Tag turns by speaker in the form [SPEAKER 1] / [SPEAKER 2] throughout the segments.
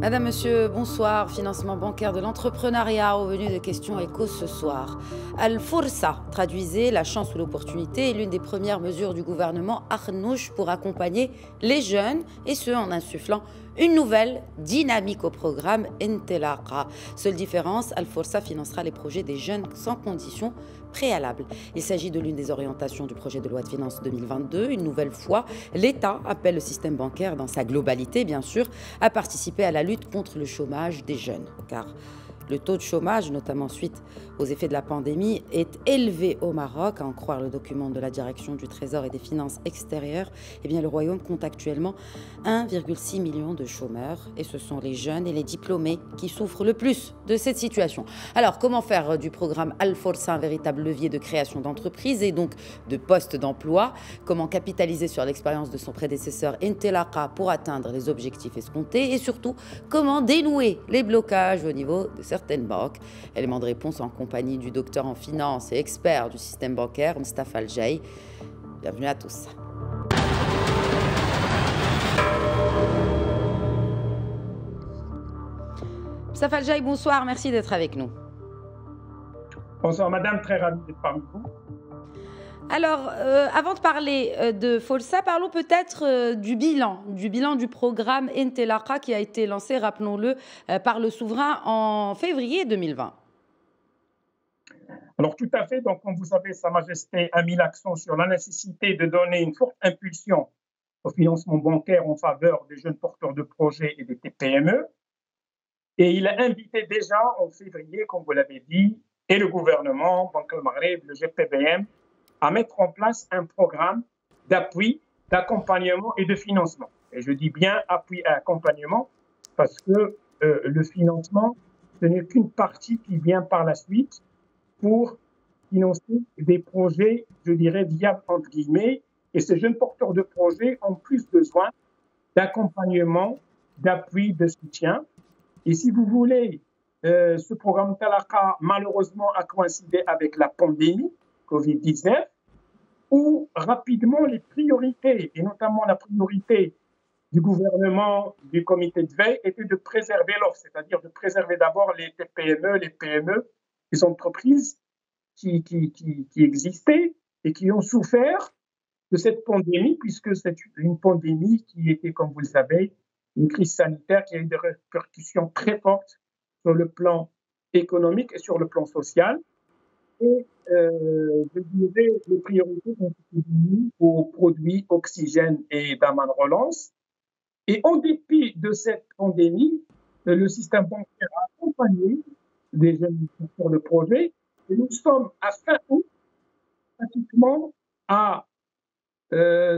[SPEAKER 1] Madame, Monsieur, bonsoir. Financement bancaire de l'entrepreneuriat, revenu de questions éco ce soir. Al-Foursa, traduisez la chance ou l'opportunité, est l'une des premières mesures du gouvernement Arnouch pour accompagner les jeunes, et ce en insufflant une nouvelle dynamique au programme Intelaqa. Seule différence, Al-Foursa financera les projets des jeunes sans conditions préalables. Il s'agit de l'une des orientations du projet de loi de finances 2022. Une nouvelle fois, l'État appelle le système bancaire dans sa globalité, bien sûr, à participer à la lutte contre le chômage des jeunes. Car le taux de chômage, notamment suite aux effets de la pandémie, est élevé au Maroc. À en croire le document de la Direction du Trésor et des Finances extérieures, eh bien, le Royaume compte actuellement 1,6 million de chômeurs. Et ce sont les jeunes et les diplômés qui souffrent le plus de cette situation. Alors, comment faire du programme Al-Foursa un véritable levier de création d'entreprises et donc de postes d'emploi? Comment capitaliser sur l'expérience de son prédécesseur Intelaqa pour atteindre les objectifs escomptés? Et surtout, comment dénouer les blocages au niveau de certaines banques? Élément de réponse en compagnie du docteur en finance et expert du système bancaire, Moustapha Al-Jaï. Bienvenue à tous. Moustapha Al-Jaï, bonsoir, merci d'être avec nous.
[SPEAKER 2] Bonsoir madame, très ravi d'être parmi vous.
[SPEAKER 1] Alors, avant de parler de Foursa, parlons peut-être du bilan du programme Intelaqa qui a été lancé, rappelons-le, par le souverain en février 2020.
[SPEAKER 2] Alors tout à fait, donc comme vous savez, Sa Majesté a mis l'accent sur la nécessité de donner une forte impulsion au financement bancaire en faveur des jeunes porteurs de projets et des TPME. Et il a invité déjà en février, comme vous l'avez dit, et le gouvernement, Banque al Maghreb, le GPBM, à mettre en place un programme d'appui, d'accompagnement et de financement. Et je dis bien appui et accompagnement parce que le financement, ce n'est qu'une partie qui vient par la suite pour financer des projets, je dirais, viables entre guillemets. Et ces jeunes porteurs de projets ont plus besoin d'accompagnement, d'appui, de soutien. Et si vous voulez, ce programme Intelaqa, malheureusement, a coïncidé avec la pandémie Covid-19, où rapidement les priorités, et notamment la priorité du gouvernement, du comité de veille, était de préserver l'offre, c'est-à-dire de préserver d'abord les TPME, les PME, les entreprises qui existaient et qui ont souffert de cette pandémie, puisque c'est une pandémie qui était, comme vous le savez, une crise sanitaire qui a eu des répercussions très fortes sur le plan économique et sur le plan social. Et je dirais les priorités ont été données aux produits oxygène et d'Aman Relance. Et en dépit de cette pandémie, le système bancaire a accompagné des jeunes porteurs de projets. Et nous sommes à fin août, pratiquement à,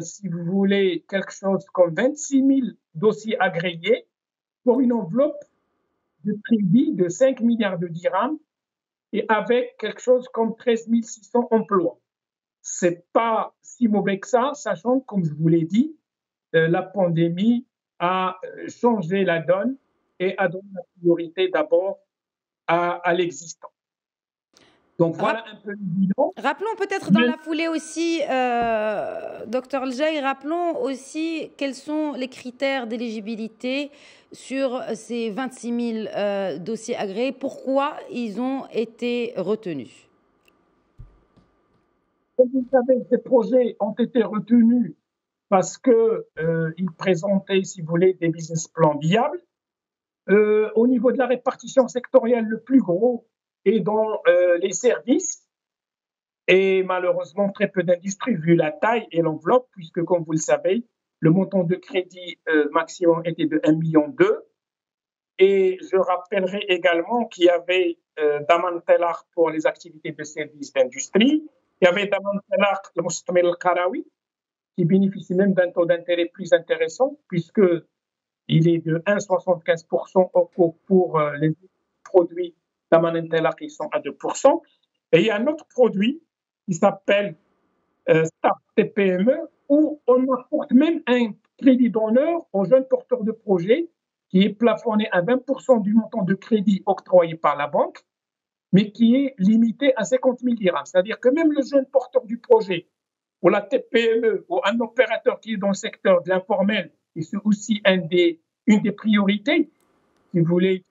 [SPEAKER 2] si vous voulez, quelque chose comme 26 000 dossiers agréés pour une enveloppe de crédit de 5 milliards de dirhams et avec quelque chose comme 13 600 emplois. C'est pas si mauvais que ça, sachant, comme je vous l'ai dit, la pandémie a changé la donne et a donné la priorité d'abord à l'existant. Donc voilà un peu le bilan.
[SPEAKER 1] Rappelons peut-être dans la foulée aussi, Dr Al-Jaï, rappelons aussi quels sont les critères d'éligibilité sur ces 26 000 dossiers agréés. Pourquoi ils ont été retenus?
[SPEAKER 2] Comme vous le savez, ces projets ont été retenus parce qu'ils présentaient, si vous voulez, des business plans viables. Au niveau de la répartition sectorielle, le plus gros est dans les services et malheureusement très peu d'industries vu la taille et l'enveloppe, puisque comme vous le savez, le montant de crédit maximum était de 1,2 million. Et je rappellerai également qu'il y avait Daman Telaq pour les activités de services d'industrie. Il y avait Daman Telaq, le Mustamil al-Qarawi, qui bénéficie même d'un taux d'intérêt plus intéressant, puisqu'il est de 1,75% pour les produits Daman Telaq qui sont à 2%. Et il y a un autre produit qui s'appelle Start TPME, où on apporte même un crédit d'honneur aux jeunes porteurs de projets qui est plafonné à 20% du montant de crédit octroyé par la banque, mais qui est limité à 50 000 dirhams. C'est-à-dire que même le jeune porteur du projet, ou la TPME, ou un opérateur qui est dans le secteur de l'informel, et c'est aussi une des priorités, si vous voulez,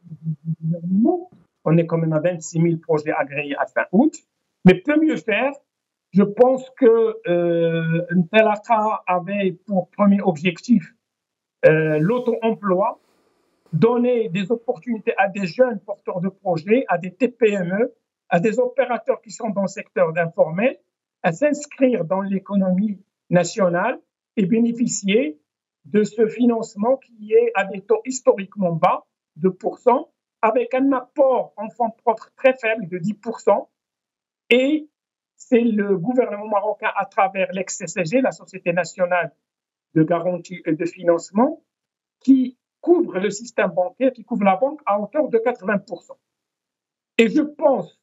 [SPEAKER 2] on est quand même à 26 000 projets agréés à fin août. Mais peut mieux faire. Je pense que Ntelaka avait pour premier objectif l'auto-emploi, donner des opportunités à des jeunes porteurs de projets, à des TPME, à des opérateurs qui sont dans le secteur informel, à s'inscrire dans l'économie nationale et bénéficier de ce financement qui est à des taux historiquement bas, 2%, avec un apport en fonds propres très faible de 10%. Et c'est le gouvernement marocain, à travers l'ex-CCG, la Société nationale de garantie et de financement, qui couvre le système bancaire, qui couvre la banque à hauteur de 80%. Et je pense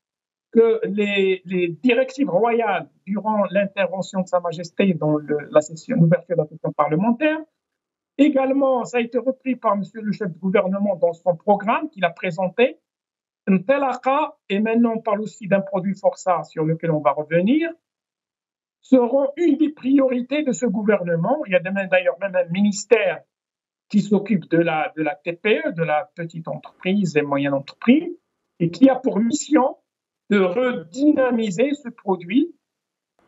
[SPEAKER 2] que les directives royales durant l'intervention de Sa Majesté dans la session d'ouverture de la session parlementaire, également, ça a été repris par Monsieur le chef de gouvernement dans son programme qu'il a présenté. Ntelaka, et maintenant on parle aussi d'un produit forçat sur lequel on va revenir, seront une des priorités de ce gouvernement. Il y a d'ailleurs même un ministère qui s'occupe de la TPE, de la petite entreprise et moyenne entreprise, et qui a pour mission de redynamiser ce produit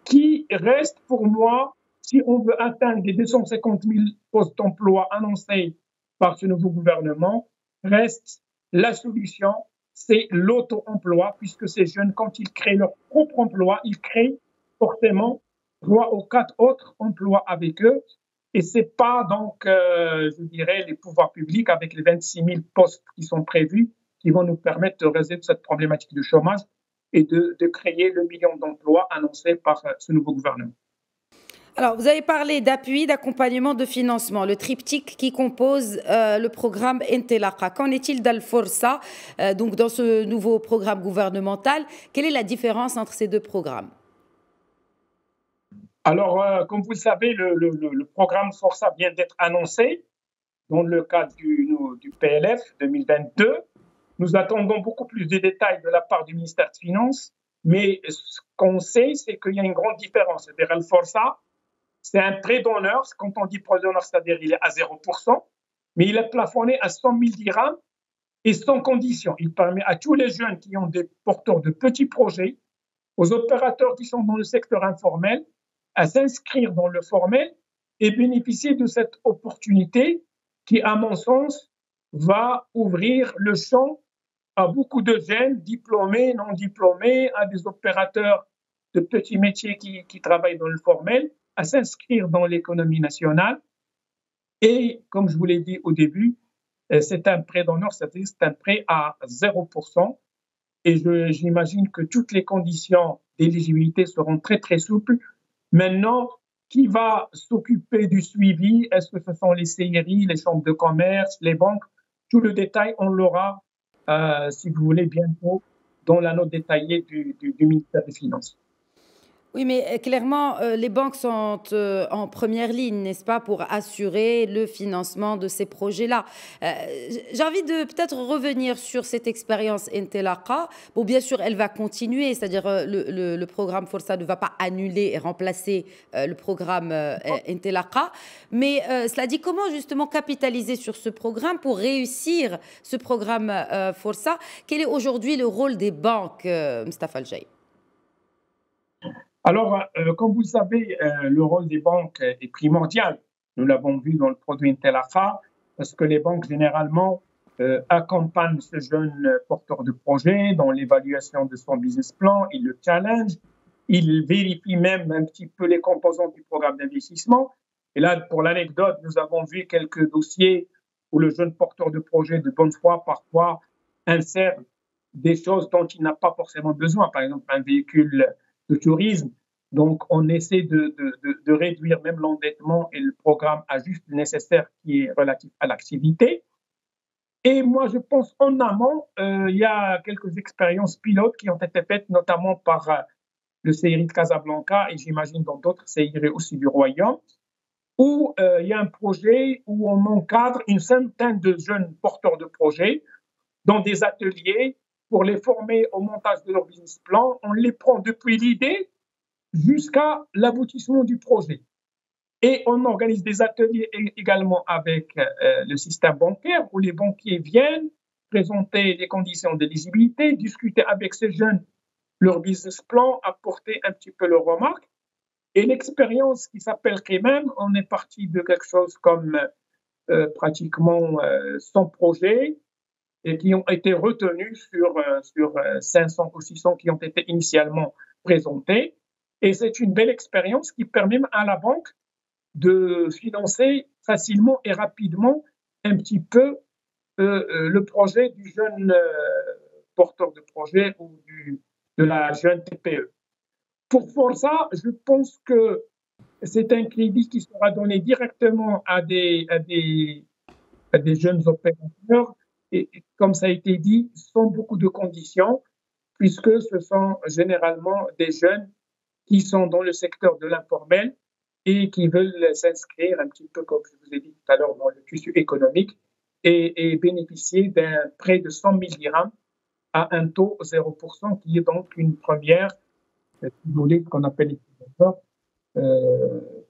[SPEAKER 2] qui reste pour moi, si on veut atteindre les 250 000 postes d'emploi annoncés par ce nouveau gouvernement, reste la solution, c'est l'auto-emploi, puisque ces jeunes, quand ils créent leur propre emploi, ils créent forcément 3 ou 4 autres emplois avec eux. Et ce n'est pas donc, je dirais, les pouvoirs publics avec les 26 000 postes qui sont prévus qui vont nous permettre de résoudre cette problématique du chômage et de créer le million d'emplois annoncé par ce nouveau gouvernement.
[SPEAKER 1] Alors, vous avez parlé d'appui, d'accompagnement, de financement, le triptyque qui compose le programme Ntelaka. Qu'en est-il d'Al-Forsa, donc dans ce nouveau programme gouvernemental? Quelle est la différence entre ces deux programmes?
[SPEAKER 2] Alors, comme vous le savez, le programme Força vient d'être annoncé dans le cadre du PLF 2022. Nous attendons beaucoup plus de détails de la part du ministère des Finances, mais ce qu'on sait, c'est qu'il y a une grande différence. C'est-à-dire, Al-Força, c'est un prêt d'honneur. Quand on dit prêt d'honneur, c'est-à-dire il est à 0%, mais il est plafonné à 100 000 dirhams et sans condition. Il permet à tous les jeunes qui ont des porteurs de petits projets, aux opérateurs qui sont dans le secteur informel, à s'inscrire dans le formel et bénéficier de cette opportunité qui, à mon sens, va ouvrir le champ à beaucoup de jeunes diplômés, non diplômés, à des opérateurs de petits métiers qui travaillent dans le formel, à s'inscrire dans l'économie nationale. Et comme je vous l'ai dit au début, c'est un prêt d'honneur, c'est-à-dire c'est un prêt à 0%. Et j'imagine que toutes les conditions d'éligibilité seront très, très souples. Maintenant, qui va s'occuper du suivi? Est-ce que ce sont les CRI, les chambres de commerce, les banques? Tout le détail, on l'aura, si vous voulez, bientôt dans la note détaillée du ministère des Finances.
[SPEAKER 1] Oui, mais clairement, les banques sont en première ligne, n'est-ce pas, pour assurer le financement de ces projets-là. J'ai envie de peut-être revenir sur cette expérience Ntelaka. Bon, bien sûr, elle va continuer, c'est-à-dire le programme Força ne va pas annuler et remplacer le programme Ntelaka. Mais cela dit, comment justement capitaliser sur ce programme pour réussir ce programme Força? Quel est aujourd'hui le rôle des banques, Mustapha El-Jaye?
[SPEAKER 2] Alors, comme vous le savez, le rôle des banques est primordial. Nous l'avons vu dans le produit Ntelaka, parce que les banques, généralement, accompagnent ce jeune porteur de projet dans l'évaluation de son business plan, ils le challenge, ils vérifient même un petit peu les composants du programme d'investissement. Et là, pour l'anecdote, nous avons vu quelques dossiers où le jeune porteur de projet de bonne foi, parfois, insère des choses dont il n'a pas forcément besoin, par exemple un véhicule de tourisme. Donc, on essaie de réduire même l'endettement et le programme a juste le nécessaire qui est relatif à l'activité. Et moi, je pense en amont, il y a quelques expériences pilotes qui ont été faites, notamment par le CIRI de Casablanca et j'imagine dans d'autres CIRI aussi du Royaume, où il y a un projet où on encadre une centaine de jeunes porteurs de projets dans des ateliers pour les former au montage de leur business plan. On les prend depuis l'idée jusqu'à l'aboutissement du projet. Et on organise des ateliers également avec le système bancaire où les banquiers viennent, présenter les conditions d'éligibilité, discuter avec ces jeunes leur business plan, apporter un petit peu leurs remarques. Et l'expérience qui s'appelle Kémem, on est parti de quelque chose comme pratiquement 100 projets et qui ont été retenus sur 500 ou 600 qui ont été initialement présentés. Et c'est une belle expérience qui permet à la banque de financer facilement et rapidement un petit peu le projet du jeune porteur de projet ou de la jeune TPE. Pour Forza, je pense que c'est un crédit qui sera donné directement à des jeunes opérateurs et, comme ça a été dit, sans beaucoup de conditions, puisque ce sont généralement des jeunes qui sont dans le secteur de l'informel et qui veulent s'inscrire un petit peu, comme je vous ai dit tout à l'heure, dans le tissu économique et bénéficier d'un prêt de 100 000 dirhams à un taux 0%, qui est donc une première, si vous voulez, qu'on appelle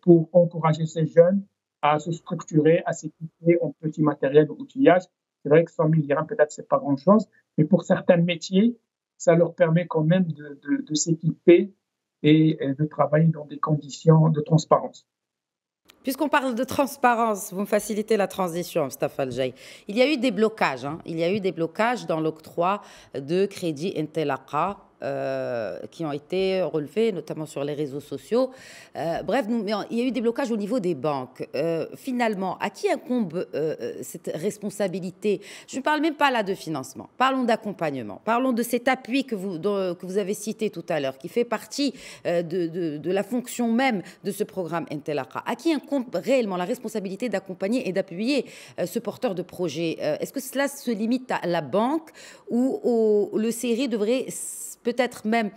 [SPEAKER 2] pour encourager ces jeunes à se structurer, à s'équiper en petit matériel ou outillage. C'est vrai que 100 000 dirhams, peut-être, ce n'est pas grand-chose, mais pour certains métiers, ça leur permet quand même de s'équiper et de travailler dans des conditions de transparence.
[SPEAKER 1] Puisqu'on parle de transparence, vous me facilitez la transition, Mustafa El-Jay. Il y a eu des blocages, il y a eu des blocages dans l'octroi de crédits Intelaqa qui ont été relevés, notamment sur les réseaux sociaux. Bref, il y a eu des blocages au niveau des banques. Finalement, à qui incombe cette responsabilité? Je ne parle même pas là de financement. Parlons d'accompagnement. Parlons de cet appui que vous avez cité tout à l'heure, qui fait partie de la fonction même de ce programme Intelaqa. À qui incombe réellement la responsabilité d'accompagner et d'appuyer ce porteur de projet? Est-ce que cela se limite à la banque ou le CERI devrait peut-être même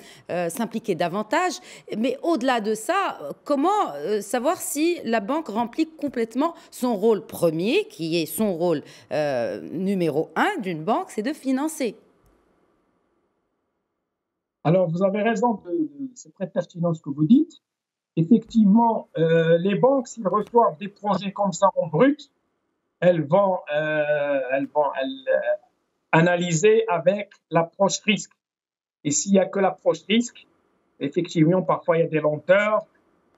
[SPEAKER 1] s'impliquer davantage? Mais au-delà de ça, comment savoir si la banque remplit complètement son rôle premier, qui est son rôle numéro 1 d'une banque, c'est de financer?
[SPEAKER 2] Alors, vous avez raison, c'est très pertinent ce que vous dites. Effectivement, les banques, s'ils reçoivent des projets comme ça en brut, elles vont analyser avec l'approche risque. Et s'il n'y a que l'approche risque, effectivement, parfois il y a des lenteurs,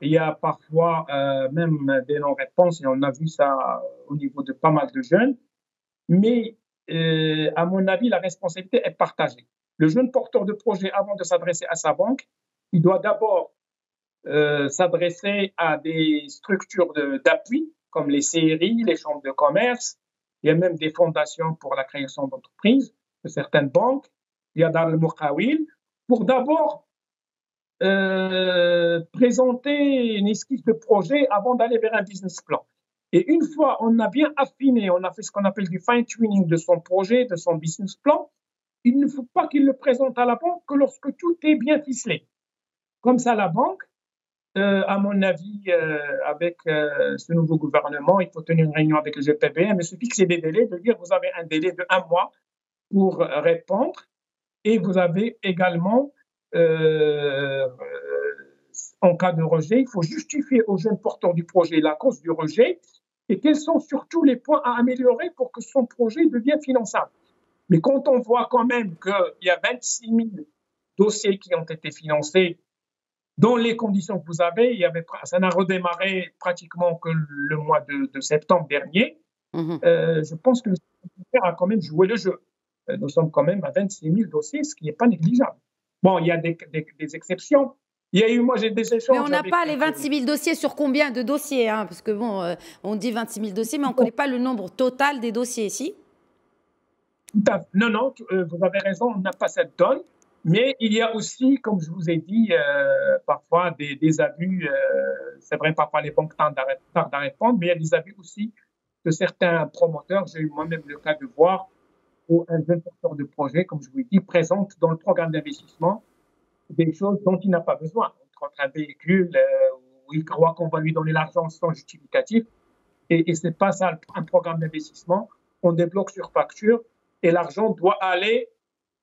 [SPEAKER 2] il y a parfois même des non-réponses, et on a vu ça au niveau de pas mal de jeunes. Mais à mon avis, la responsabilité est partagée. Le jeune porteur de projet, avant de s'adresser à sa banque, il doit d'abord s'adresser à des structures d'appui, comme les CRI, les chambres de commerce. Il y a même des fondations pour la création d'entreprises de certaines banques. Il y a Dar al-Muqawil, pour d'abord présenter une esquisse de projet avant d'aller vers un business plan. Et une fois on a bien affiné, on a fait ce qu'on appelle du fine-tuning de son projet, de son business plan, il ne faut pas qu'il le présente à la banque que lorsque tout est bien ficelé. Comme ça, la banque, à mon avis, avec ce nouveau gouvernement, il faut tenir une réunion avec le GPBM et se fixer des délais, de dire vous avez un délai de 1 mois pour répondre. Et vous avez également, en cas de rejet, il faut justifier aux jeunes porteurs du projet la cause du rejet et quels sont surtout les points à améliorer pour que son projet devienne finançable. Mais quand on voit quand même qu'il y a 26 000 dossiers qui ont été financés dans les conditions que vous avez, ça n'a redémarré pratiquement que le mois de septembre dernier, je pense que le secrétaire a quand même joué le jeu. Nous sommes quand même à 26 000 dossiers, ce qui n'est pas négligeable. Bon, il y a des exceptions. Il y a eu, moi, j'ai des échanges.
[SPEAKER 1] Mais on n'a pas les 26 000 dossiers sur combien de dossiers, parce que bon, on dit 26 000 dossiers, mais on ne connaît pas le nombre total des dossiers, si?
[SPEAKER 2] Non, vous avez raison, on n'a pas cette donne. Mais il y a aussi, comme je vous ai dit, parfois des abus. C'est vrai, parfois les banques tardent à répondre, mais il y a des abus aussi de certains promoteurs. J'ai eu moi-même le cas de voir où un jeune porteur de projet, comme je vous l'ai dit, présente dans le programme d'investissement des choses dont il n'a pas besoin. Entre un véhicule où il croit qu'on va lui donner l'argent sans justificatif. Et ce n'est pas ça un programme d'investissement. On débloque sur facture et l'argent doit aller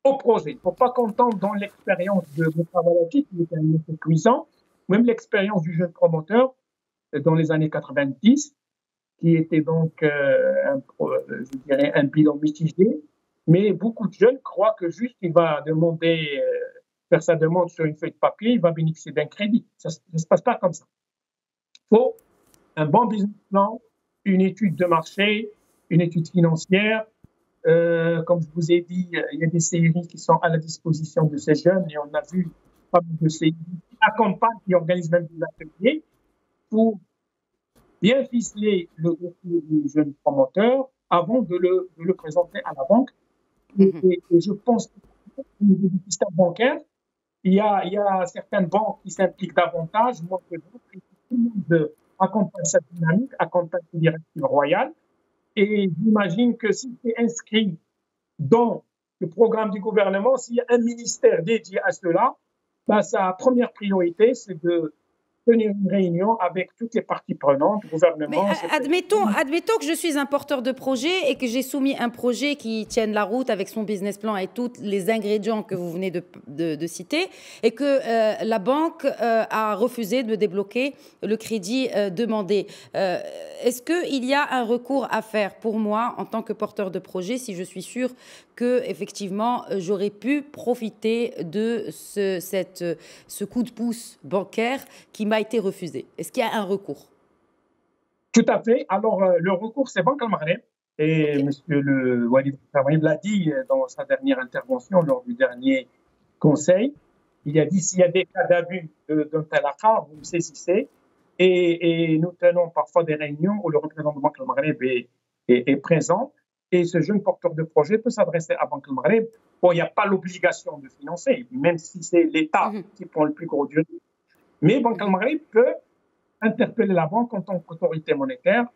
[SPEAKER 2] au projet. Il ne faut pas qu'on tombe dans l'expérience de Moustapha, qui était un effet cuisant, même l'expérience du jeune promoteur dans les années 90, qui était donc, je dirais, un bilan mitigé, Mais beaucoup de jeunes croient que juste il va demander, faire sa demande sur une feuille de papier, il va bénéficier d'un crédit. Ça ne se passe pas comme ça. Il faut un bon business plan, une étude de marché, une étude financière. Comme je vous ai dit, il y a des séries qui sont à la disposition de ces jeunes et on a vu pas mal de séries qui accompagnent, qui organisent même des ateliers pour bien ficeler le dossier du jeune promoteur avant de le présenter à la banque. Et je pense qu'au niveau du système bancaire, il y a certaines banques qui s'impliquent davantage, moins que d'autres, et tout le monde accompagne cette dynamique, accompagne les directives royales. Et j'imagine que si c'est inscrit dans le programme du gouvernement, s'il y a un ministère dédié à cela, ben, sa première priorité, c'est de tenir une réunion avec toutes les parties prenantes,
[SPEAKER 1] Mais
[SPEAKER 2] gouvernement.
[SPEAKER 1] admettons que je suis un porteur de projet et que j'ai soumis un projet qui tienne la route avec son business plan et tous les ingrédients que vous venez de citer et que la banque a refusé de me débloquer le crédit demandé. Est-ce qu'il y a un recours à faire pour moi en tant que porteur de projet si je suis sûre que effectivement j'aurais pu profiter de ce coup de pouce bancaire qui m'a été refusé? Est-ce qu'il y a un recours?
[SPEAKER 2] Tout à fait. Alors, le recours, c'est Banque al-Maghreb. Et
[SPEAKER 1] Ok.
[SPEAKER 2] M. le Walid Al-Maghreb l'a dit dans sa dernière intervention lors du dernier conseil. Il a dit s'il y a des cas d'abus d'un tel accord, vous me saisissez. Et nous tenons parfois des réunions où le représentant de Banque al-Maghreb est présent. Et ce jeune porteur de projet peut s'adresser à Banque al-Maghreb. Bon, il n'y a pas l'obligation de financer, même si c'est l'État qui prend le plus gros du risque. Mais Banque al-Maghreb peut interpeller la banque en tant qu'autorité monétaire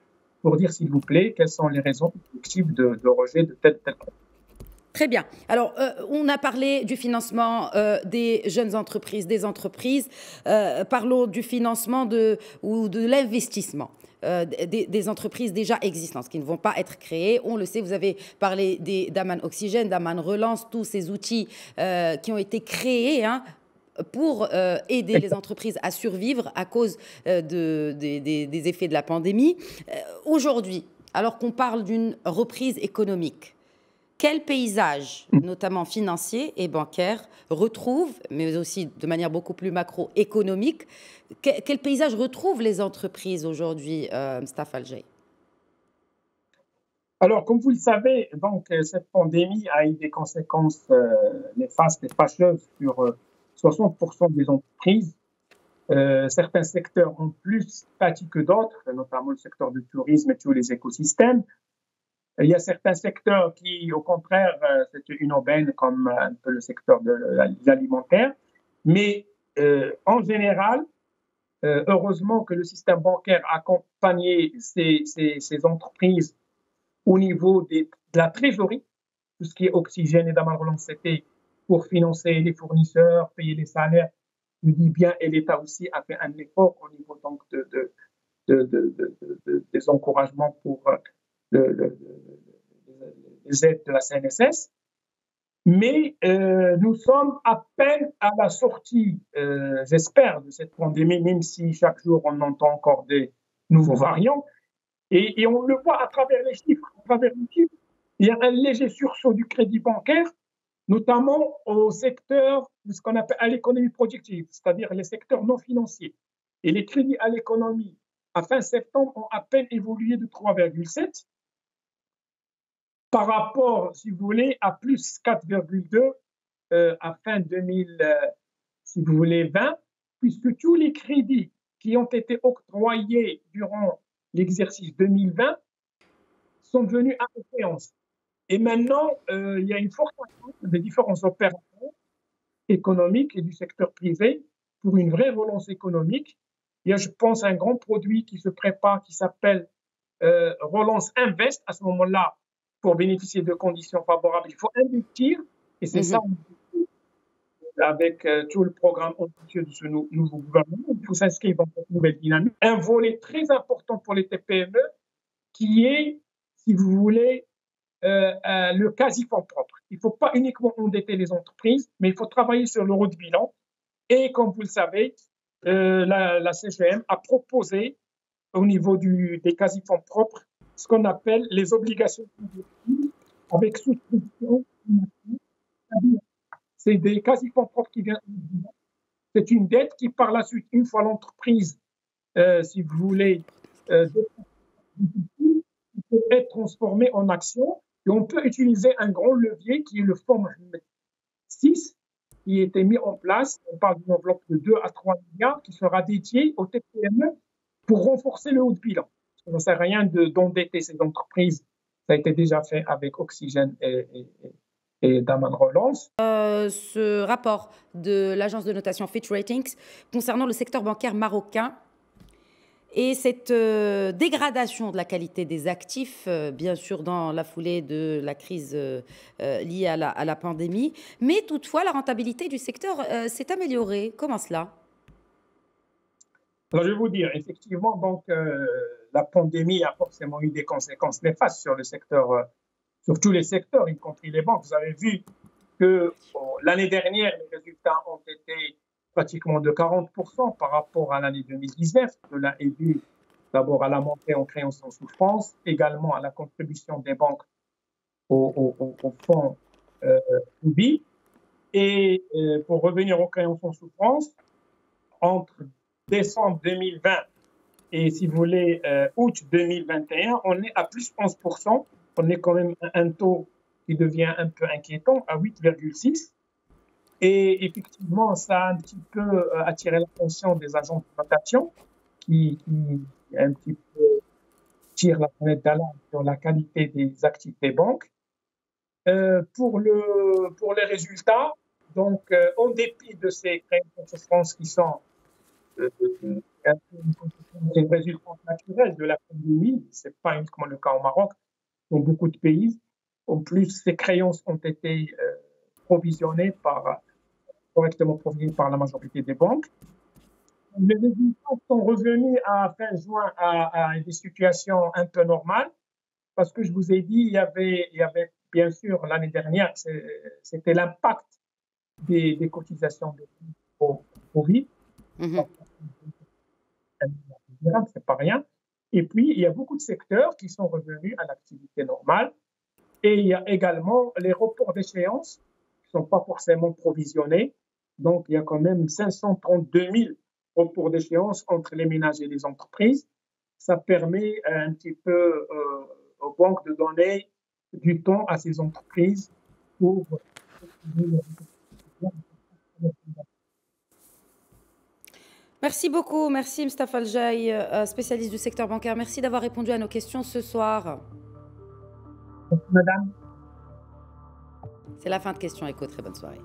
[SPEAKER 2] pour dire, s'il vous plaît, quelles sont les raisons objectives de rejet de tel projet.
[SPEAKER 1] Très bien. Alors, on a parlé du financement des jeunes entreprises, des entreprises. Parlons du financement ou de l'investissement. Des entreprises déjà existantes qui ne vont pas être créées. On le sait, vous avez parlé d'Aman Oxygène, d'Aman Relance, tous ces outils qui ont été créés pour aider les entreprises à survivre à cause des effets de la pandémie. Aujourd'hui, alors qu'on parle d'une reprise économique, quel paysage, notamment financier et bancaire, retrouve, mais aussi de manière beaucoup plus macroéconomique, quel paysage retrouvent les entreprises aujourd'hui, Mustapha Al-Jaye?
[SPEAKER 2] Alors, comme vous le savez, donc, cette pandémie a eu des conséquences néfastes et fâcheuses sur 60% des entreprises. Certains secteurs ont plus pâti que d'autres, notamment le secteur du tourisme et tous les écosystèmes. Il y a certains secteurs qui, au contraire, c'est une aubaine, comme un peu le secteur de l'alimentaire. Mais en général, heureusement que le système bancaire a accompagné ces entreprises au niveau de la trésorerie, tout ce qui est oxygène et d'Aman Relance, c'était pour financer les fournisseurs, payer les salaires. Je dis bien, et l'État aussi a fait un effort au niveau donc des encouragements pour les aides de la CNSS. Mais nous sommes à peine à la sortie, j'espère, de cette pandémie, même si chaque jour on entend encore des nouveaux variants. Et on le voit à travers les chiffres. Il y a un léger sursaut du crédit bancaire, notamment au secteur de ce qu'on appelle à l'économie productive, c'est-à-dire les secteurs non financiers. Et les crédits à l'économie, à fin septembre, ont à peine évolué de 3,7 par rapport, si vous voulez, à plus 4,2 à fin 2000, si vous voulez, 20, puisque tous les crédits qui ont été octroyés durant l'exercice 2020 sont venus à échéance. Et maintenant, il y a une forte attente des différents opérateurs économiques et du secteur privé pour une vraie relance économique. Il y a, je pense, un grand produit qui se prépare qui s'appelle Relance Invest. À ce moment-là, pour bénéficier de conditions favorables, il faut investir. Et c'est ça, avec tout le programme ambitieux de ce nouveau gouvernement, il faut s'inscrire dans cette nouvelle dynamique. Un volet très important pour les TPME qui est, si vous voulez, le quasi-fonds propre. Il ne faut pas uniquement endetter les entreprises, mais il faut travailler sur l'euro de bilan. Et comme vous le savez, la CGM a proposé au niveau des quasi-fonds propres ce qu'on appelle les obligations avec souscription. C'est des quasi-fonds propres qui viennent. C'est une dette qui, par la suite, une fois l'entreprise, si vous voulez, peut être transformée en action. Et on peut utiliser un grand levier qui est le fonds Mohamed VI, qui a été mis en place. On parle d'une enveloppe de 2 à 3 milliards qui sera dédiée aux TPME pour renforcer le haut de bilan. Ça ne sert à rien d'endetter ces entreprises. Ça a été déjà fait avec Oxygène et Daman Relance.
[SPEAKER 1] Ce rapport de l'agence de notation Fitch Ratings concernant le secteur bancaire marocain et cette dégradation de la qualité des actifs, bien sûr dans la foulée de la crise liée à la pandémie, mais toutefois la rentabilité du secteur s'est améliorée. Comment cela?
[SPEAKER 2] Alors, je vais vous dire, effectivement, donc, la pandémie a forcément eu des conséquences néfastes sur le secteur, sur tous les secteurs, y compris les banques. Vous avez vu que l'année dernière, les résultats ont été pratiquement de 40% par rapport à l'année 2019. Cela est dû d'abord à la montée en créances en souffrance, également à la contribution des banques au fonds UBI. Et pour revenir aux créances en souffrance, entre décembre 2020 et, si vous voulez, août 2021, on est à plus 11%. On est quand même à un taux qui devient un peu inquiétant, à 8,6%. Et effectivement, ça a un petit peu attiré l'attention des agents de notation qui un petit peu tirent la sonnette d'alarme sur la qualité des actifs des banques. Pour les résultats, donc, en dépit de ces créances en souffrance qui sont des résultats naturels de la pandémie, ce n'est pas uniquement le cas au Maroc, dans beaucoup de pays. En plus, ces créances ont été correctement provisionnées par la majorité des banques. Les résultats sont revenus à fin juin à des situations un peu normales, parce que je vous ai dit, il y avait bien sûr l'année dernière, c'était l'impact des cotisations au Covid. C'est pas rien. Et puis, il y a beaucoup de secteurs qui sont revenus à l'activité normale. Et il y a également les reports d'échéance qui ne sont pas forcément provisionnés. Donc, il y a quand même 532 000 reports d'échéance entre les ménages et les entreprises. Ça permet un petit peu aux banques de donner du temps à ces entreprises pour...
[SPEAKER 1] Merci beaucoup, merci Mustapha Aljaï, spécialiste du secteur bancaire. Merci d'avoir répondu à nos questions ce soir.
[SPEAKER 2] Madame.
[SPEAKER 1] C'est la fin de Question Écho, très bonne soirée.